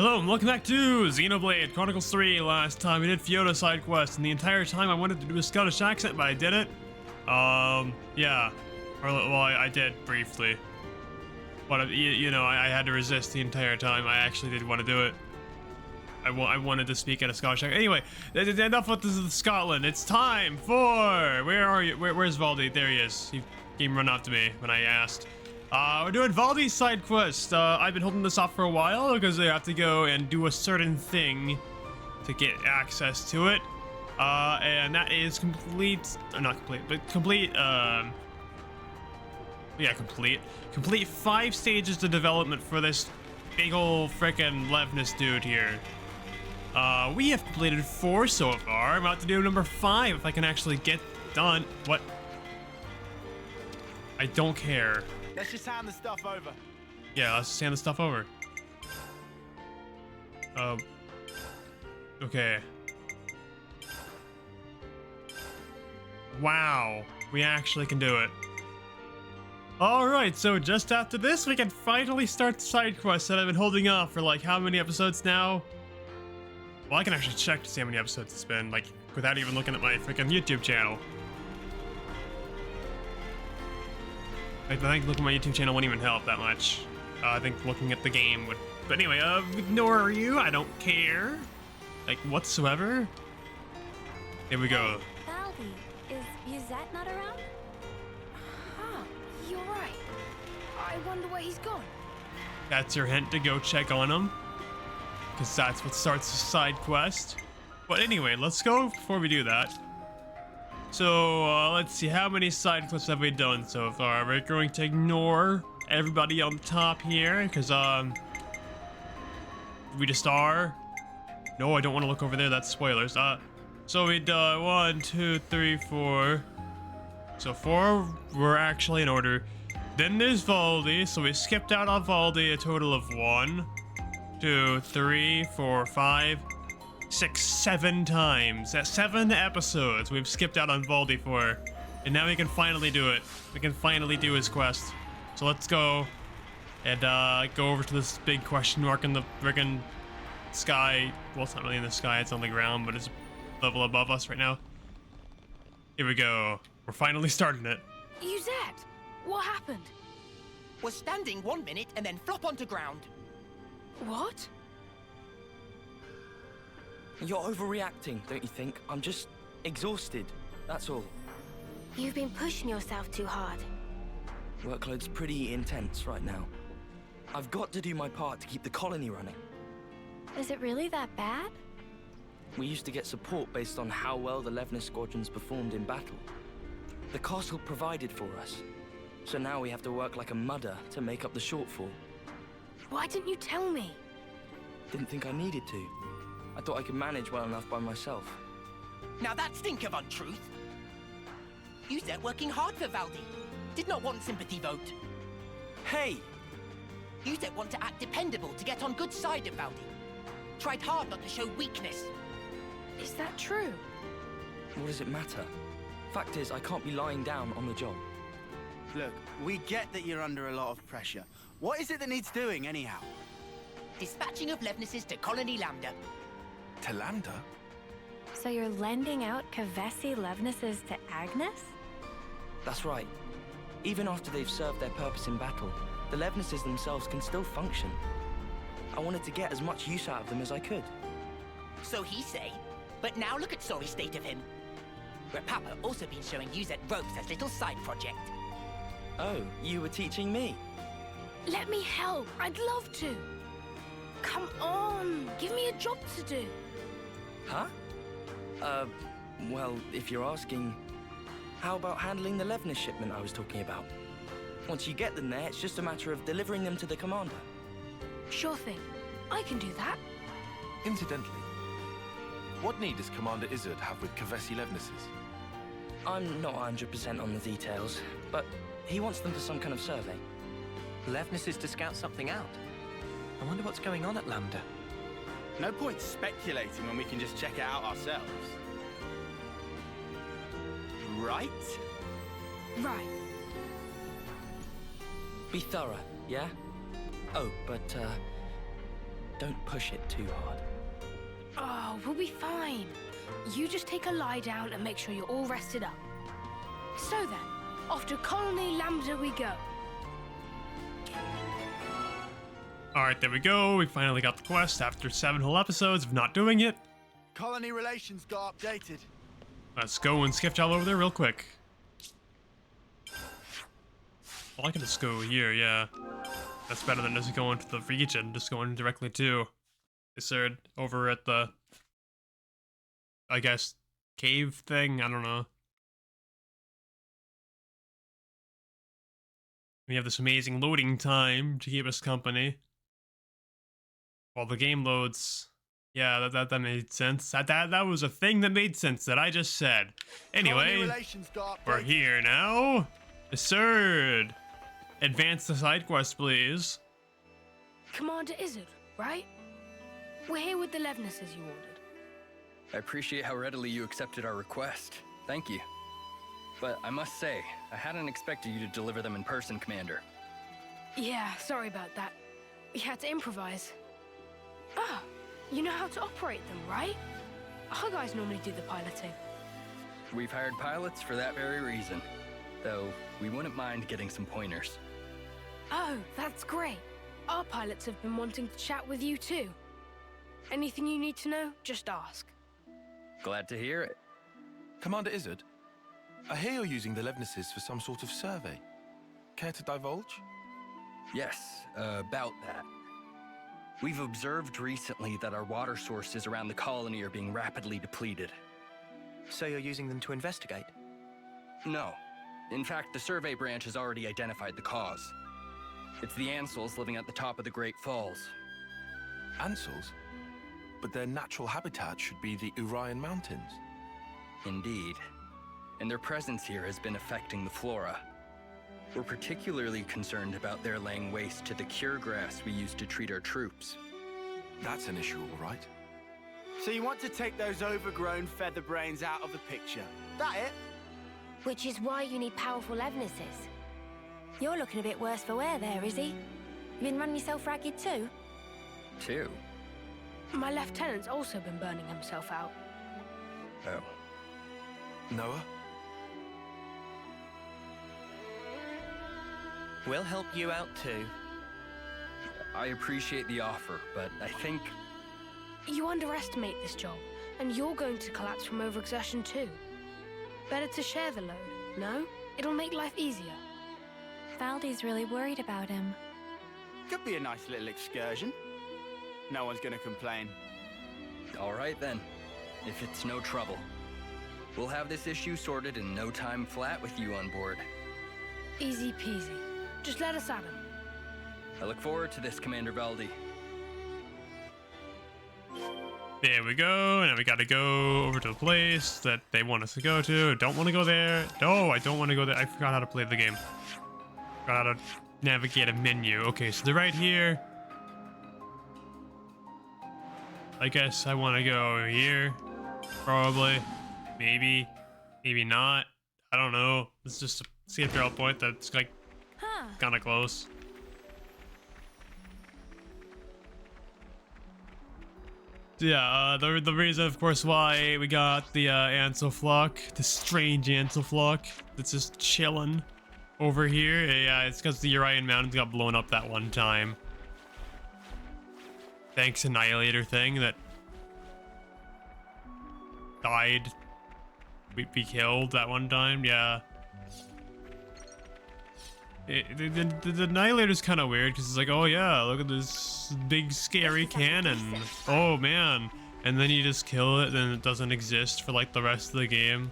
Hello and welcome back to Xenoblade Chronicles 3. Last time we did Fiona side quest, and the entire time I wanted to do a Scottish accent, but I didn't. Yeah. Well, I did briefly. But, you know, I had to resist the entire time. I actually did want to do it. I wanted to speak in a Scottish accent. Anyway, enough with this Scotland. It's time for... Where are you? Where's Valdi? There he is. He came run after me when I asked. We're doing Valdi's side quest. I've been holding this off for a while because I have to go and do a certain thing to get access to it. And that is complete, not complete, but complete, yeah, complete 5 stages of development for this big ol' frickin' Levness dude here. We have completed 4 so far. I'm about to do number 5 if I can actually get done. What? I don't care. Let's just hand the stuff over. Yeah, let's just hand the stuff over. Okay. Wow, we actually can do it. Alright, so just after this, we can finally start the side quest that I've been holding off for like how many episodes now? Well, I can actually check to see how many episodes it's been, like, without even looking at my freaking YouTube channel. I think looking at my YouTube channel wouldn't even help that much. I think looking at the game would. But anyway, ignore you. I don't care. Like, whatsoever. Here we go. Valdi, is Yuzette not around? Huh, you're right. I wonder where he's gone. That's your hint to go check on him. Because that's what starts the side quest. But anyway, let's go before we do that. So, let's see, how many side quests have we done so far? We're going to ignore everybody on the top here, because, we just are. No, I don't want to look over there, that's spoilers. So we done 1, 2, 3, 4. So 4 were actually in order. Then there's Valdi, so we skipped out on Valdi a total of 1, 2, 3, 4, 5. 6, 7 times. At 7 episodes we've skipped out on Valdi for. And now we can finally do it. We can finally do his quest. So let's go and go over to this big question mark in the friggin' sky. Well, it's not really in the sky, it's on the ground, but it's a level above us right now. Here we go. We're finally starting it. Yuzette, what happened? Was standing 1 minute and then flop onto ground. What? You're overreacting, don't you think? I'm just exhausted, that's all. You've been pushing yourself too hard. Workload's pretty intense right now. I've got to do my part to keep the colony running. Is it really that bad? We used to get support based on how well the Levness squadrons performed in battle. The castle provided for us. So now we have to work like a mudder to make up the shortfall. Why didn't you tell me? Didn't think I needed to. I thought I could manage well enough by myself. Now that stink of untruth. You said working hard for Valdi. Did not want sympathy vote. Hey! You said want to act dependable to get on good side of Valdi. Tried hard not to show weakness. Is that true? What does it matter? Fact is, I can't be lying down on the job. Look, we get that you're under a lot of pressure. What is it that needs doing, anyhow? Dispatching of Levnesses to Colony Lambda. To Lambda? So you're lending out Kavesi Levnesses to Agnes? That's right. Even after they've served their purpose in battle, the Levnesses themselves can still function. I wanted to get as much use out of them as I could. So he say, but now look at sorry state of him. Where Papa also been showing Yuzette ropes as little side project. Oh, you were teaching me? Let me help. I'd love to. Come on. Give me a job to do. Huh? Well, if you're asking, how about handling the Levness shipment I was talking about? Once you get them there, it's just a matter of delivering them to the commander. Sure thing. I can do that. Incidentally, what need does Commander Izzard have with Kavesi Levnesses? I'm not 100% on the details, but he wants them for some kind of survey. Levnesses to scout something out. I wonder what's going on at Lambda. No point speculating when we can just check it out ourselves. Right? Right. Be thorough, yeah? Oh, but, don't push it too hard. Oh, we'll be fine. You just take a lie down and make sure you're all rested up. So then, off to Colony Lambda we go. Alright, there we go. We finally got the quest after 7 whole episodes of not doing it. Colony relations got updated. Let's go and skift all over there real quick. Well, I can just go here, yeah. That's better than just going to the region, just going directly to Iserd over at the, I guess, cave thing? I don't know. We have this amazing loading time to keep us company. While the game loads. Yeah, that made sense. That was a thing that made sense that I just said. Anyway, we're here now. Iserd. Advance the side quest, please. Commander Izzard, right? We're here with the Levnesses you ordered. I appreciate how readily you accepted our request. Thank you. But I must say, I hadn't expected you to deliver them in person, Commander. Yeah, sorry about that. We had to improvise. Ah, you know how to operate them, right? Our guys normally do the piloting. We've hired pilots for that very reason. Though, we wouldn't mind getting some pointers. Oh, that's great. Our pilots have been wanting to chat with you too. Anything you need to know, just ask. Glad to hear it. Commander Izzard, I hear you're using the Levnesses for some sort of survey. Care to divulge? Yes, about that. We've observed recently that our water sources around the colony are being rapidly depleted. So you're using them to investigate? No. In fact, the survey branch has already identified the cause. It's the Ansels living at the top of the Great Falls. Ansels? But their natural habitat should be the Urian Mountains. Indeed. And their presence here has been affecting the flora. We're particularly concerned about their laying waste to the cure grass we use to treat our troops. That's an issue, all right. So you want to take those overgrown feather brains out of the picture? That it? Which is why you need powerful Levnesses. You're looking a bit worse for wear there, Izzy. You been running yourself ragged too? Two? My lieutenant's also been burning himself out. Oh. Noah? We'll help you out too. I appreciate the offer, but I think... You underestimate this job, and you're going to collapse from overexertion too. Better to share the load, no? It'll make life easier. Valdi's really worried about him. Could be a nice little excursion. No one's gonna complain. All right then, if it's no trouble. We'll have this issue sorted in no time flat with you on board. Easy peasy. Just let us at him. I look forward to this, Commander Valdi. There we go. Now we gotta go over to the place that they want us to go to. Don't want to go there. No, I don't want to go there. I forgot how to play the game. Forgot how to navigate a menu. Okay, so they're right here. I guess I want to go here. Probably. Maybe. Maybe not. I don't know. It's just a safe draw point that's like kind of close. Yeah, the reason, of course, why we got the Ansel flock, the strange Ansel flock that's just chilling over here. Yeah, it's because the Urian Mountains got blown up that one time. Thanks, Annihilator thing that died. Be killed that one time, yeah. The Annihilator's kind of weird because it's like, oh yeah, look at this big scary cannon. Oh man. And then you just kill it, then it doesn't exist for like the rest of the game.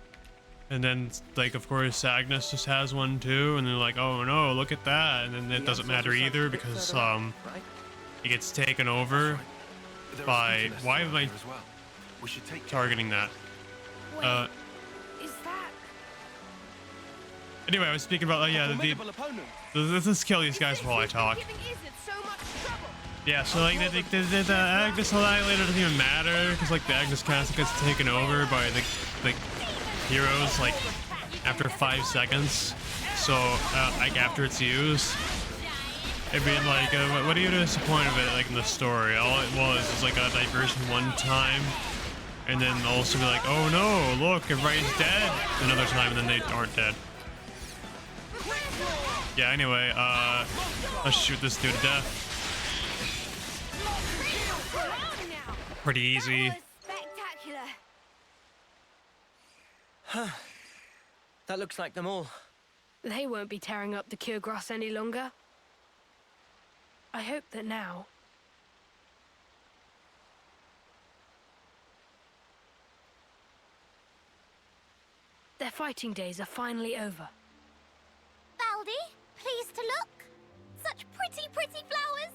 And then like, of course, Agnes just has one too, and they're like, oh no, look at that. And then it doesn't matter either because it gets taken over by, why am I targeting that? Wait, is that... Anyway, I was speaking about, yeah, let's kill these guys while I talk. Yeah, so like the Agnes Annihilator doesn't even matter because like the Agnes Castle gets taken over by the heroes like after 5 seconds. So like after it's used, I mean, like, what are you disappointed with it, like, in the story? All it was like a diversion one time, and then also be like, oh no, look, everybody's dead another time, and then they aren't dead. Yeah, anyway, let's shoot this dude to death. Pretty easy. Spectacular. Huh. That looks like them all. They won't be tearing up the cure grass any longer. I hope that now... their fighting days are finally over. Valdi, pleased to look. Such pretty, pretty flowers.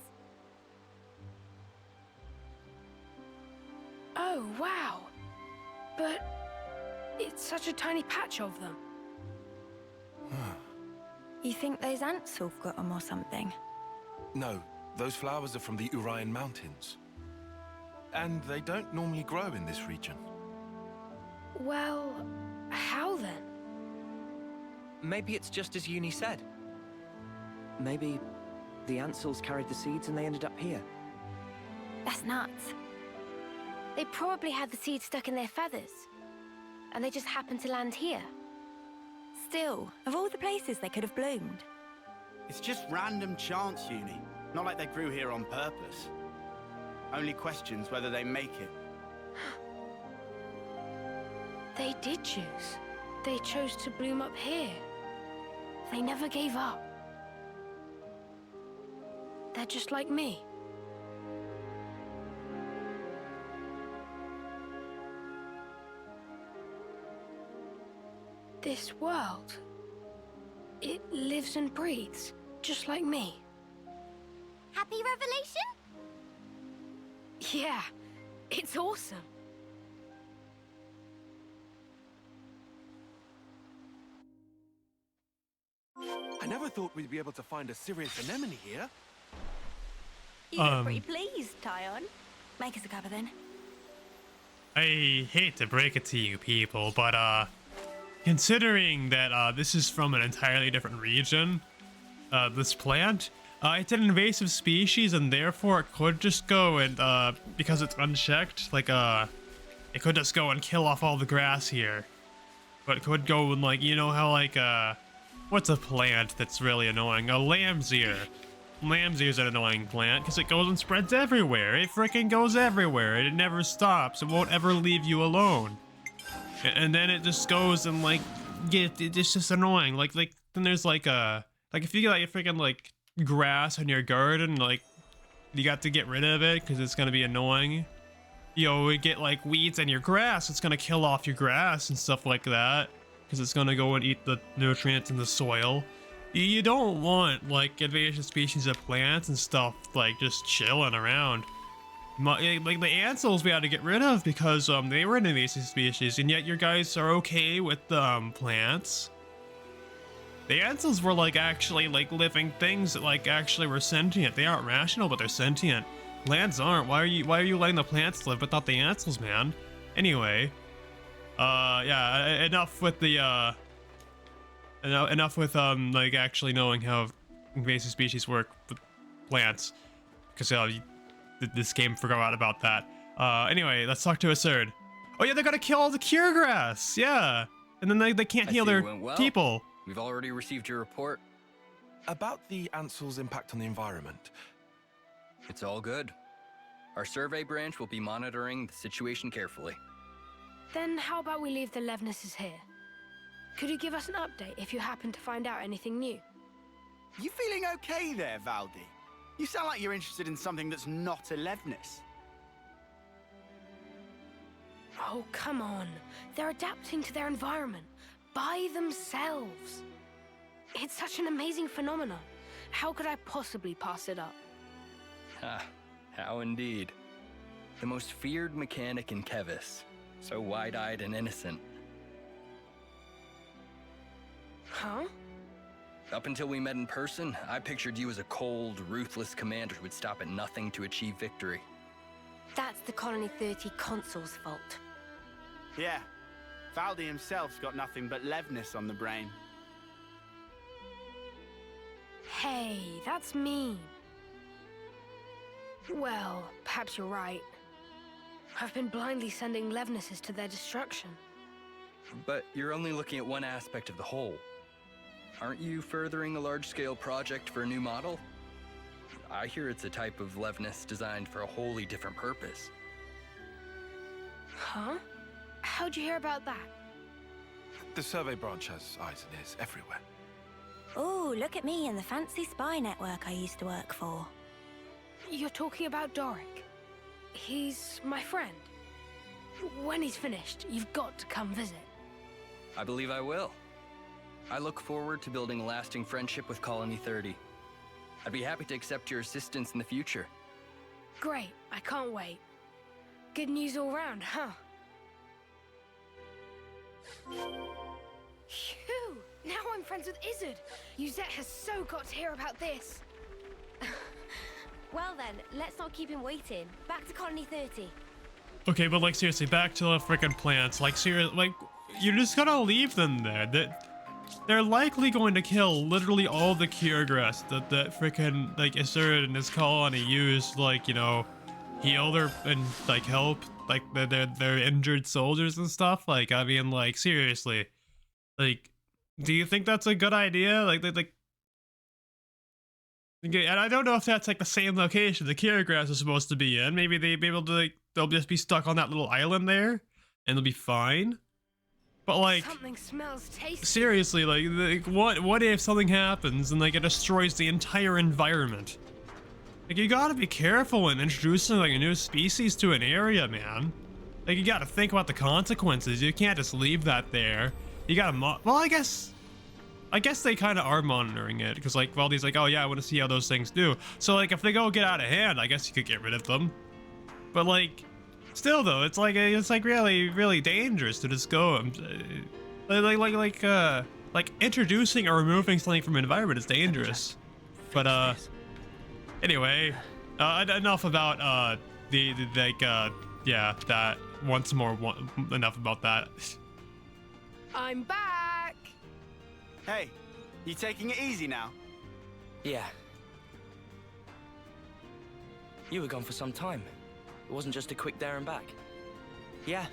Oh, wow. But it's such a tiny patch of them. You think those ants have got them or something? No, those flowers are from the Urian Mountains. And they don't normally grow in this region. Well, how then? Maybe it's just as Uni said. Maybe the Ansels carried the seeds and they ended up here. That's nuts. They probably had the seeds stuck in their feathers. And they just happened to land here. Still, of all the places they could have bloomed. It's just random chance, Uni. Not like they grew here on purpose. Only questions whether they make it. They did choose. They chose to bloom up here. They never gave up. They're just like me. This world, it lives and breathes, just like me. Happy revelation? Yeah, it's awesome. I never thought we'd be able to find a serious anemone here. You look pretty pleased, Tyon. Make us a cuppa then. I hate to break it to you people, but considering that this is from an entirely different region, this plant, it's an invasive species, and therefore it could just go and because it's unchecked, like it could just go and kill off all the grass here. But it could go and, like, you know how, like, what's a plant that's really annoying? A lamb's ear. Lamb's ear's an annoying plant because it goes and spreads everywhere. It freaking goes everywhere. It never stops. It won't ever leave you alone. And then it just goes and, like, it's just annoying. Like then there's like if you get like a freaking like grass in your garden, like you got to get rid of it because it's gonna be annoying. You know, we get like weeds in your grass. It's gonna kill off your grass and stuff like that because it's gonna go and eat the nutrients in the soil. You don't want like invasive species of plants and stuff like just chilling around. Like the Ansels we had to get rid of because they were an invasive species, and yet your guys are okay with plants. The Ansels were like actually like living things that like actually were sentient. They aren't rational, but they're sentient. Plants aren't. Why are you letting the plants live but not the Ansels, man? Anyway, yeah, enough with the enough with like actually knowing how invasive species work with plants, because this game forgot about that. Anyway, let's talk to Asserd. Oh yeah, they're gonna kill all the cure grass. Yeah, and then they can't heal their people. We've already received your report. About the Ansel's impact on the environment. It's all good. Our survey branch will be monitoring the situation carefully. Then how about we leave the Levnesses here? Could you give us an update if you happen to find out anything new? You feeling okay there, Valdi? You sound like you're interested in something that's not a Levnis. Oh, come on. They're adapting to their environment by themselves. It's such an amazing phenomenon. How could I possibly pass it up? Ah, how indeed. The most feared mechanic in Kevis. So wide-eyed and innocent. Huh? Up until we met in person, I pictured you as a cold, ruthless commander who would stop at nothing to achieve victory. That's the Colony 30 Consul's fault. Yeah, Valdi himself's got nothing but Levnis on the brain. Hey, that's mean. Well, perhaps you're right. I've been blindly sending Levnesses to their destruction. But you're only looking at one aspect of the whole. Aren't you furthering a large-scale project for a new model? I hear it's a type of Levness designed for a wholly different purpose. Huh? How'd you hear about that? The survey branch has eyes and ears everywhere. Oh, look at me and the fancy spy network I used to work for. You're talking about Doric. He's my friend. When he's finished, you've got to come visit. I believe I will. I look forward to building a lasting friendship with Colony 30. I'd be happy to accept your assistance in the future. Great, I can't wait. Good news all round, huh? Phew! Now I'm friends with Izzard. Uzette has so got to hear about this. Well then, let's not keep him waiting. Back to Colony 30. Okay, but like seriously, back to the freaking plants. Like seriously, like you're just gonna leave them there. They're likely going to kill literally all the cure grass that freaking like Izzard and his colony used, like, you know, heal their and like help like their injured soldiers and stuff. Like, I mean, like seriously, like, do you think that's a good idea? Like. Okay, and I don't know if that's like the same location the cure grass is supposed to be in. Maybe they'd be able to, like, they'll just be stuck on that little island there, and they'll be fine. But like, something smells tasty. Seriously, like what if something happens and like it destroys the entire environment? Like, you gotta be careful when introducing like a new species to an area, man. Like, you gotta think about the consequences. You can't just leave that there. You gotta well, I guess they kind of are monitoring it, because like Valdi's like, oh yeah, I want to see how those things do. So like, if they go get out of hand, I guess you could get rid of them. But like, still though, it's like really dangerous to just go like introducing or removing something from an environment is dangerous. But anyway, enough about yeah, that once more. Enough about that. I'm back. Hey, you taking it easy now? Yeah. You were gone for some time. It wasn't just a quick there and back. Yeah,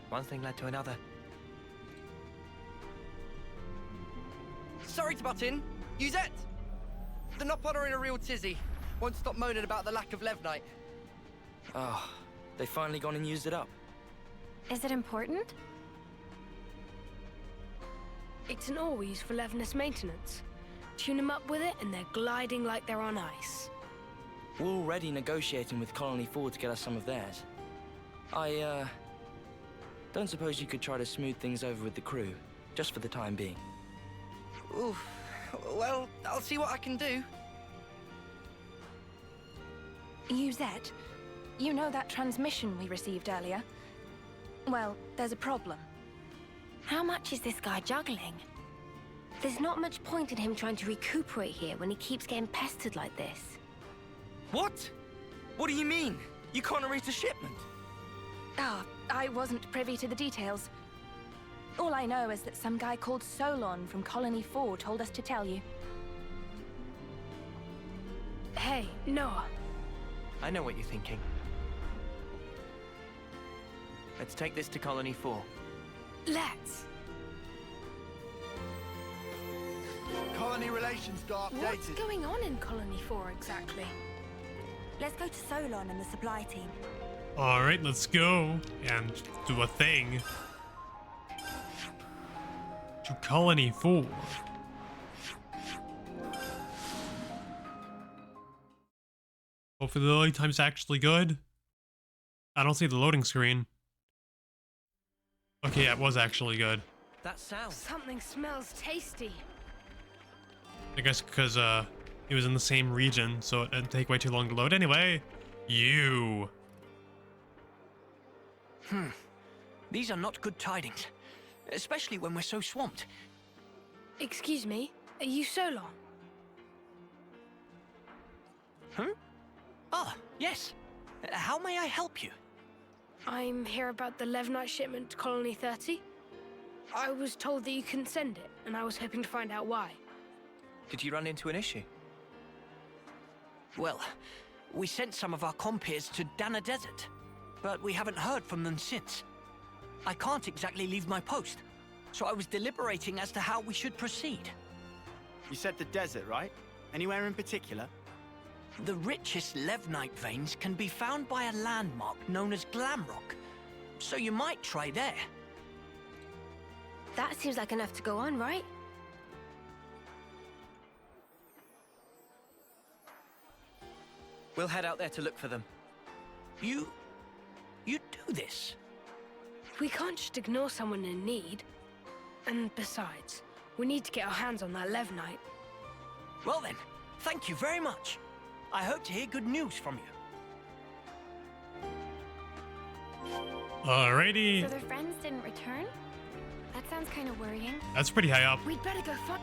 one thing led to another. Sorry to butt in. Uzette! The Nopod are in a real tizzy. Won't stop moaning about the lack of Levnite. Oh, they finally gone and used it up. Is it important? It's an ore we use for Levness maintenance. Tune them up with it and they're gliding like they're on ice. We're already negotiating with Colony 4 to get us some of theirs. I, don't suppose you could try to smooth things over with the crew, just for the time being. Oof. Well, I'll see what I can do. Uzette, you know that transmission we received earlier? Well, there's a problem. How much is this guy juggling? There's not much point in him trying to recuperate here when he keeps getting pestered like this. What? What do you mean? You can't erase a shipment? Ah, I wasn't privy to the details. All I know is that some guy called Solon from Colony 4 told us to tell you. Hey, Noah. I know what you're thinking. Let's take this to Colony 4. Let's. Colony relations got updated. What's going on in Colony 4 exactly? Let's go to Solon and the supply team. All right, let's go and do a thing. To Colony 4. Hopefully the loading time's actually good. I don't see the loading screen. Okay, yeah, it was actually good. That sound. Something smells tasty. I guess because it was in the same region, so it didn't take way too long to load. Anyway, you. These are not good tidings, especially when we're so swamped. Excuse me, are you Solon? Ah, yes. How may I help you? I'm here about the Levnite shipment to Colony 30. I was told that you couldn't send it, and I was hoping to find out why. Did you run into an issue? Well, we sent some of our compeers to Dana Desert, but we haven't heard from them since. I can't exactly leave my post, so I was deliberating as to how we should proceed. You said the desert, right? Anywhere in particular? The richest Levnite veins can be found by a landmark known as Glamrock, so you might try there. That seems like enough to go on, right? We'll head out there to look for them. You do this? We can't just ignore someone in need. And besides, we need to get our hands on that Levnite. Well then, thank you very much. I hope to hear good news from you. Alrighty. So their friends didn't return? That sounds kind of worrying. That's pretty high up. We'd better go find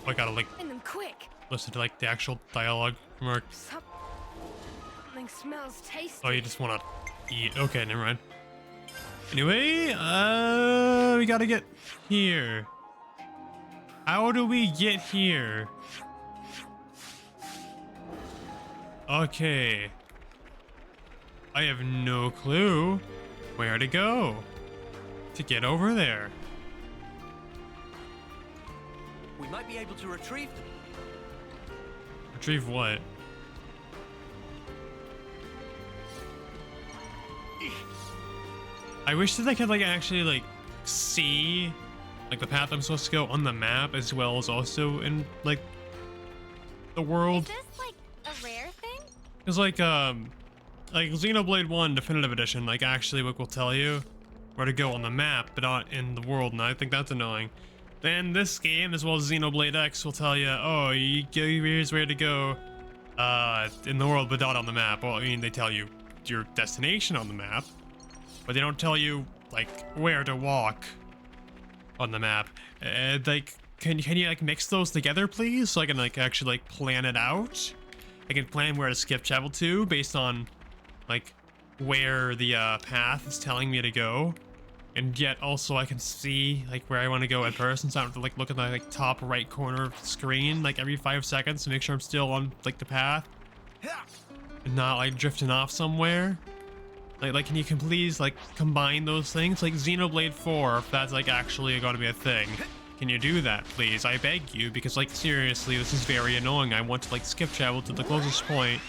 Oh, I gotta like them quick. listen to like the actual dialogue mark. Something smells tasty. Oh, you just wanna eat. Okay, never mind. Anyway, we gotta get here. How do we get here? Okay. I have no clue where to go to get over there. We might be able to retrieve them. Retrieve what? I wish that I could like actually like see like the path I'm supposed to go on the map as well as also in like the world. Is this like a rare thing? Cause like Xenoblade 1 Definitive Edition like actually will tell you where to go on the map but not in the world, and I think that's annoying. Then this game as well as Xenoblade X will tell you, oh, here's where to go in the world but not on the map. Well, I mean they tell you your destination on the map, but they don't tell you like where to walk on the map. Like can you like mix those together please so I can like actually like plan it out? I can plan where to skip travel to based on like where the path is telling me to go, and yet also I can see like where I want to go in person, so I don't have to like look at the like top right corner of the screen like every 5 seconds to make sure I'm still on like the path and not like drifting off somewhere. Like can you please like combine those things like Xenoblade 4 if that's like actually going to be a thing? Can you do that, please? I beg you, because like seriously, this is very annoying. I want to like skip travel to the closest point,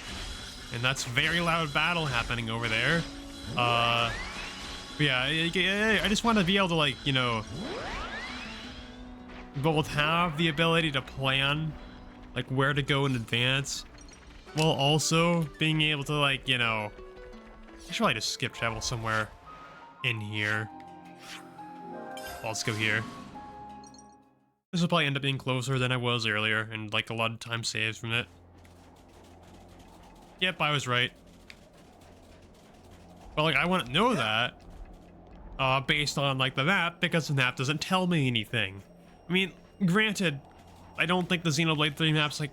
and that's very loud battle happening over there. But yeah, I just want to be able to like, you know, both have the ability to plan like where to go in advance, while also being able to like, you know, I should probably just skip travel somewhere in here. Well, let's go here. This will probably end up being closer than I was earlier, and like a lot of time saves from it. Yep, I was right. But like I want to know that based on like the map, because the map doesn't tell me anything. I mean, granted, I don't think the Xenoblade 3 map's like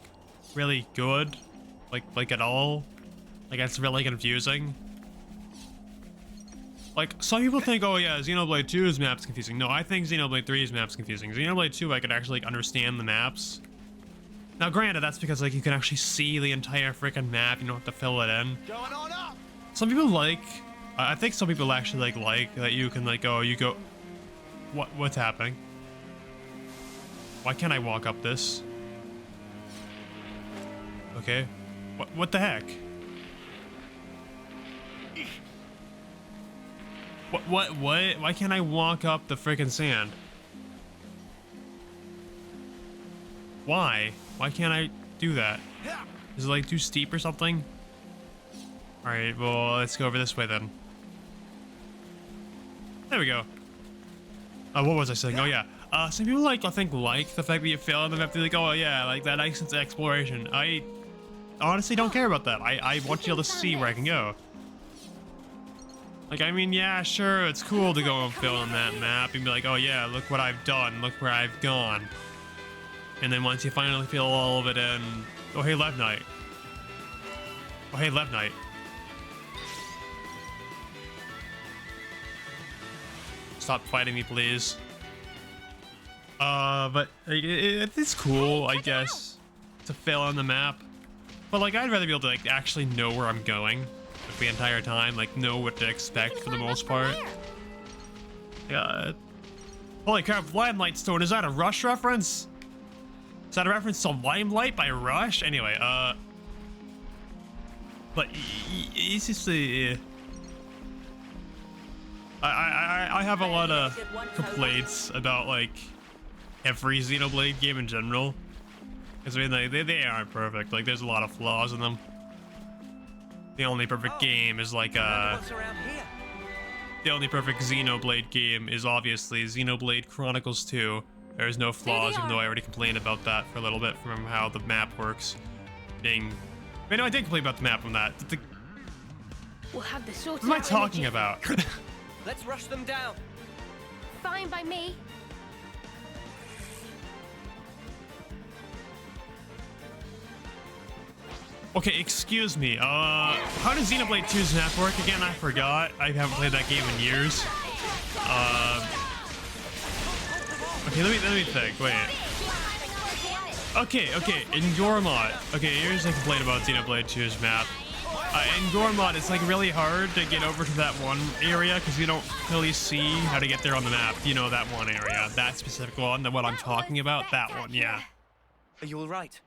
really good, like at all. Like it's really confusing. Like, some people think, oh yeah, Xenoblade 2's map's confusing. No, I think Xenoblade 3's map's confusing. Xenoblade 2, I could actually like, understand the maps. Now, granted, that's because like you can actually see the entire freaking map. You don't have to fill it in. Going on up. Some people like, I think some people actually like that you can like, oh, you go. What's happening? Why can't I walk up this? Okay. What the heck? What? Why can't I walk up the freaking sand? Why? Why can't I do that? Is it like too steep or something? Alright, well, let's go over this way then. There we go. What was I saying? Oh yeah. Some people like, I think, like the fact that you fail on the map. They're like, oh yeah, like that makes sense exploration. I honestly don't care about that. I want you to see where I can go. Like, I mean, yeah, sure, it's cool to go and fill in that map and be like, oh yeah, look what I've done, look where I've gone. And then once you finally fill all of it in, oh hey, Levnite. Oh hey, Levnite. Stop fighting me, please. But it's cool, I guess, to fill in the map. But like, I'd rather be able to like actually know where I'm going like, the entire time, like know what to expect for the most part. Yeah. Holy crap, Limelight Stone, is that a Rush reference? Is that a reference to Limelight by Rush? Anyway, but it's just I have a lot of complaints about like every Xenoblade game in general. Because I mean, like, they aren't perfect. Like, there's a lot of flaws in them. The only perfect game is like the only perfect Xenoblade game is obviously Xenoblade Chronicles 2. There's no flaws, even though I already complained about that for a little bit from how the map works. Being, I know I did complain about the map on that. We'll have the what am I talking about? Let's rush them down. Fine by me. Okay, excuse me. How does Xenoblade 2's map work again? I forgot. I haven't played that game in years. Okay, let me think. Wait. Okay. In Gormod. Okay, here's a complaint about Xenoblade 2's map. In Gormod, it's like really hard to get over to that one area because you don't really see how to get there on the map. You know, that one area, that specific one, what I'm talking about, that one, yeah. Are you all right?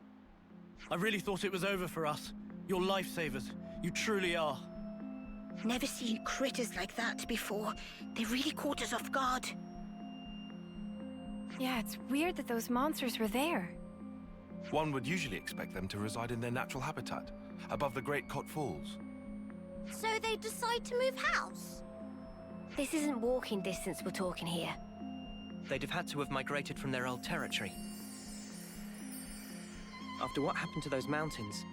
I really thought it was over for us. You're lifesavers. You truly are. Never seen critters like that before. They really caught us off guard. Yeah, it's weird that those monsters were there. One would usually expect them to reside in their natural habitat, above the Great Cot Falls. So they decide to move house? This isn't walking distance we're talking here. They'd have had to have migrated from their old territory. After what happened to those mountains,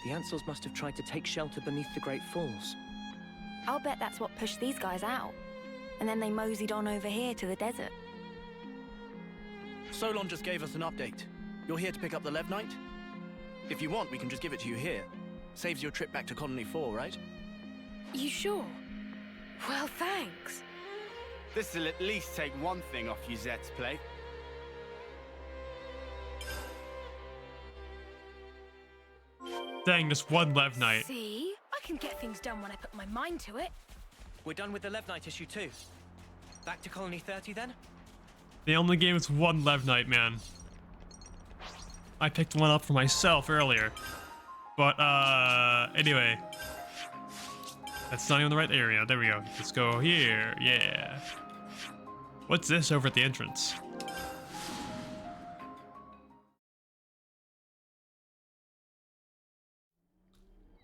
the Ansels must have tried to take shelter beneath the Great Falls. I'll bet that's what pushed these guys out. And then they moseyed on over here to the desert. Solon just gave us an update. You're here to pick up the Levnite? If you want, we can just give it to you here. Saves your trip back to Colony 4, right? You sure? Well, thanks. This'll at least take one thing off you Zet's plate. Dang, just one Levnite. See? I can get things done when I put my mind to it. We're done with the Levnite issue too. Back to Colony 30 then? The only game is one Levnite, man. I picked one up for myself earlier. But, anyway. That's not even the right area. There we go. Let's go here. Yeah. What's this over at the entrance?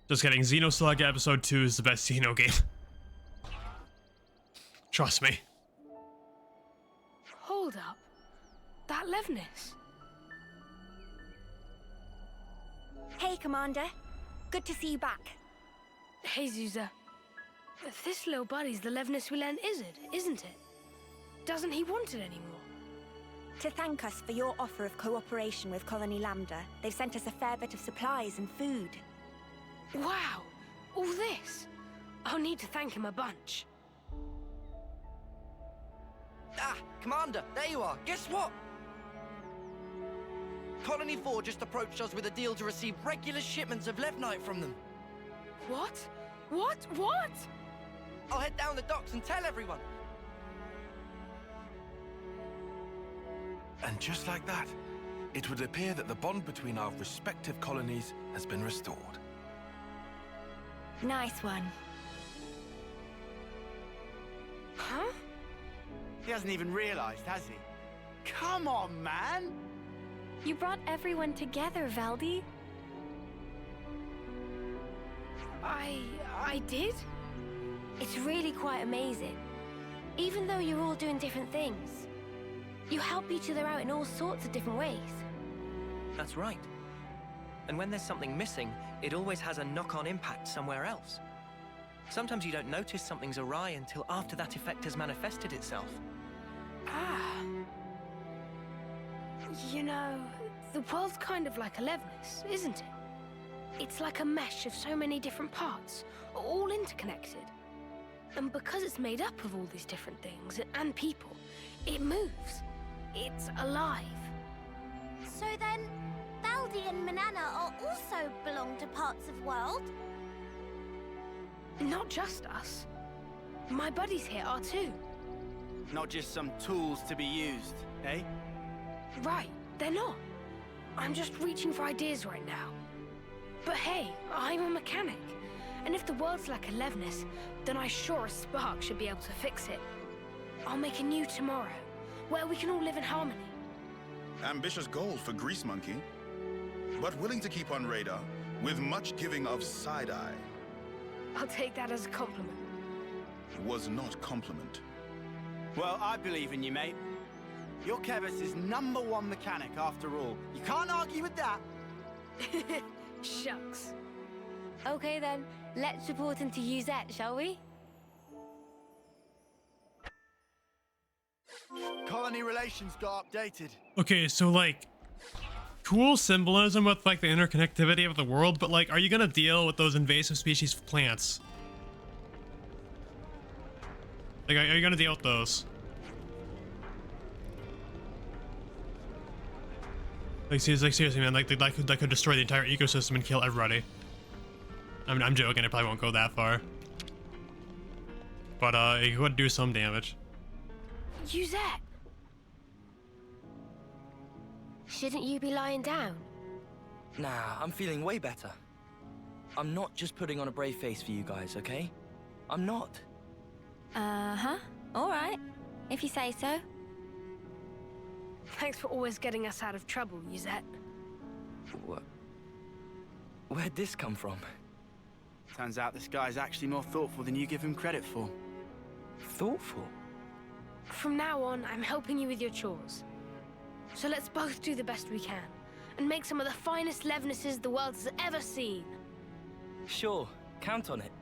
Just kidding. Xenoslug Episode 2 is the best Xeno game. Trust me. Hold up. That Levnis. Hey, Commander. Good to see you back. Hey, Zuza. This little buddy's the Levnis we lent Izzard, isn't it? Doesn't he want it anymore? To thank us for your offer of cooperation with Colony Lambda, they've sent us a fair bit of supplies and food. Wow! All this? I'll need to thank him a bunch. Ah, Commander, there you are. Guess what? Colony 4 just approached us with a deal to receive regular shipments of Levnite from them. What? What? I'll head down the docks and tell everyone. And just like that, it would appear that the bond between our respective colonies has been restored. Nice one. Huh? He hasn't even realized, has he? Come on, man! You brought everyone together, Valdi. I did? It's really quite amazing. Even though you're all doing different things, you help each other out in all sorts of different ways. That's right. And when there's something missing, it always has a knock-on impact somewhere else. Sometimes you don't notice something's awry until after that effect has manifested itself. Ah. You know, the world's kind of like a Levnis, isn't it? It's like a mesh of so many different parts, all interconnected. And because it's made up of all these different things and people, it moves. It's alive. So then, Valdi Valdi and Manana are also belong to parts of world? Not just us. My buddies here are too. Not just some tools to be used, eh? Right, they're not. I'm just reaching for ideas right now. But hey, I'm a mechanic. And if the world's like Alevnis, then I sure as Spark should be able to fix it. I'll make a new tomorrow, where we can all live in harmony. Ambitious goal for Grease Monkey, but willing to keep on radar, with much giving of side-eye. I'll take that as a compliment. Was not compliment. Well, I believe in you, mate. You're Kevis' #1 mechanic, after all. You can't argue with that. Shucks. Okay then, let's report into Uzette, shall we? Colony relations got updated. Okay, so like, cool symbolism with like the interconnectivity of the world, but like, are you gonna deal with those invasive species of plants? Like, are you gonna deal with those? Like seriously, man, like that could destroy the entire ecosystem and kill everybody. I mean, I'm joking, it probably won't go that far. But it could do some damage. Uzette! Shouldn't you be lying down? Nah, I'm feeling way better. I'm not just putting on a brave face for you guys, okay? I'm not. Uh-huh. Alright. If you say so. Thanks for always getting us out of trouble, Uzette. What? Where'd this come from? Turns out this guy's actually more thoughtful than you give him credit for. Thoughtful? From now on, I'm helping you with your chores. So let's both do the best we can, and make some of the finest Levnesses the world has ever seen. Sure, count on it.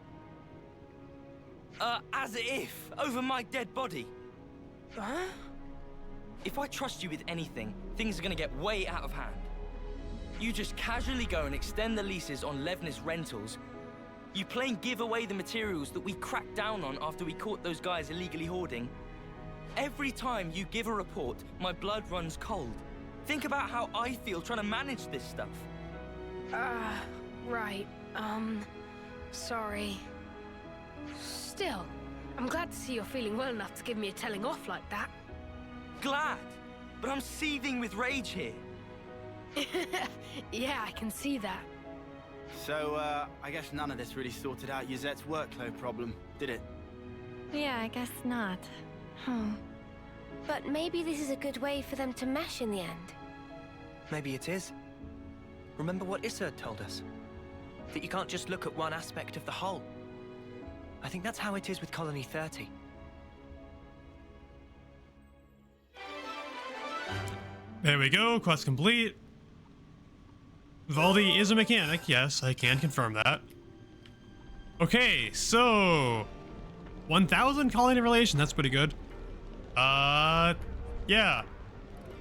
As if, over my dead body. Huh? If I trust you with anything, things are gonna get way out of hand. You just casually go and extend the leases on Levnis rentals. You plain give away the materials that we cracked down on after we caught those guys illegally hoarding. Every time you give a report, my blood runs cold. Think about how I feel trying to manage this stuff. Right. Sorry. Still, I'm glad to see you're feeling well enough to give me a telling off like that. Glad, but I'm seething with rage here. Yeah, I can see that. So, I guess none of this really sorted out Uzette's workload problem, did it? Yeah, I guess not. But maybe this is a good way for them to mesh in the end. Maybe it is. Remember what Issa told us? That you can't just look at one aspect of the whole. I think that's how it is with Colony 30. There we go, quest complete. Valdi is a mechanic, yes, I can confirm that. Okay, so 1,000 colony relation, that's pretty good. Yeah.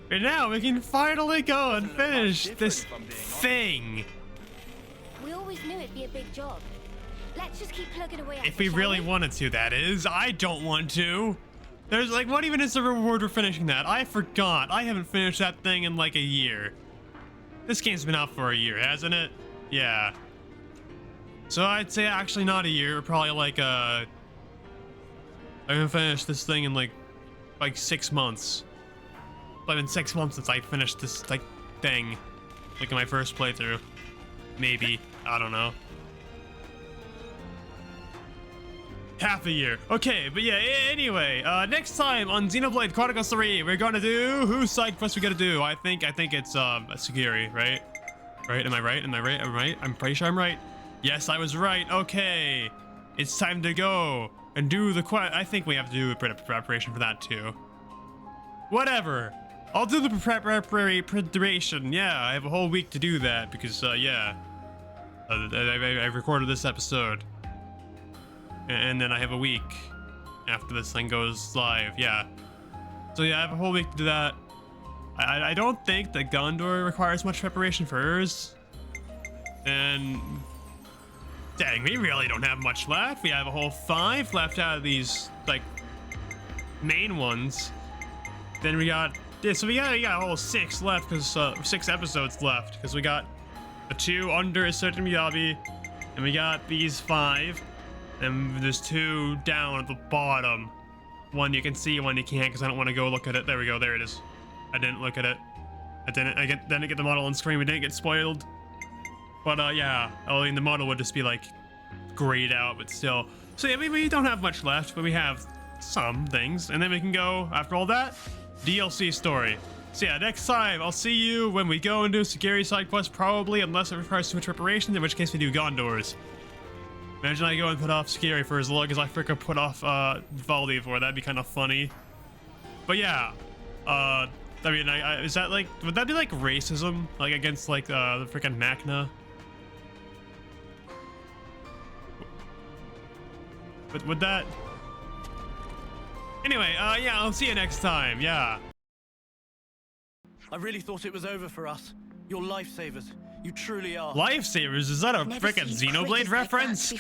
And now we can finally go and finish this thing. We always knew it'd be a big job. Let's just keep plugging away at If it, we shall really wanted to, that is. I don't want to. There's like, what even is the reward for finishing that? I forgot. I haven't finished that thing in like a year. This game's been out for a year, hasn't it? Yeah. So I'd say actually not a year, probably like I'm gonna finish this thing in like 6 months. It's been 6 months since I finished this like thing. Like in my first playthrough. Maybe. I don't know. Half a year. Okay, but yeah, anyway, next time on Xenoblade Chronicles 3, we're gonna do... Whose side quest we gotta do? I think it's, Sugiri, right? Right? Am I right? Am I right? Am I right? I'm pretty sure I'm right. Yes, I was right. Okay. It's time to go and do the quest. I think we have to do a bit of preparation for that, too. Whatever. I'll do the preparation. Yeah, I have a whole week to do that because, yeah. I recorded this episode. And then I have a week after this thing goes live, yeah. So yeah, I have a whole week to do that. I don't think that Gondor requires much preparation for hers. And dang, we really don't have much left. We have a whole 5 left out of these, like, main ones. Then we got Yeah, so we got all 6 left, because 6 episodes left, because we got the 2 under a certain Miyabi, and we got these 5, and there's 2 down at the bottom. One you can see, one you can't, because I don't want to go look at it. There we go, there it is. I didn't look at it. I didn't get the model on screen. We didn't get spoiled. But yeah, I mean the model would just be like grayed out, but still. So yeah, we don't have much left, but we have some things, and then we can go after all that DLC story. So yeah, next time I'll see you when we go and do Sagiri side quest, probably, unless it requires too much preparation, in which case we do Gondors. Imagine I go and put off Sagiri for as long as I freaking put off Valdi for. That'd be kind of funny. But yeah, I mean, is that like, would that be like racism, like against like the freaking Machna? But would that? Anyway, yeah, I'll see you next time. Yeah. I really thought it was over for us. You're lifesavers. You truly are. Lifesavers? Is that a freaking Xenoblade reference?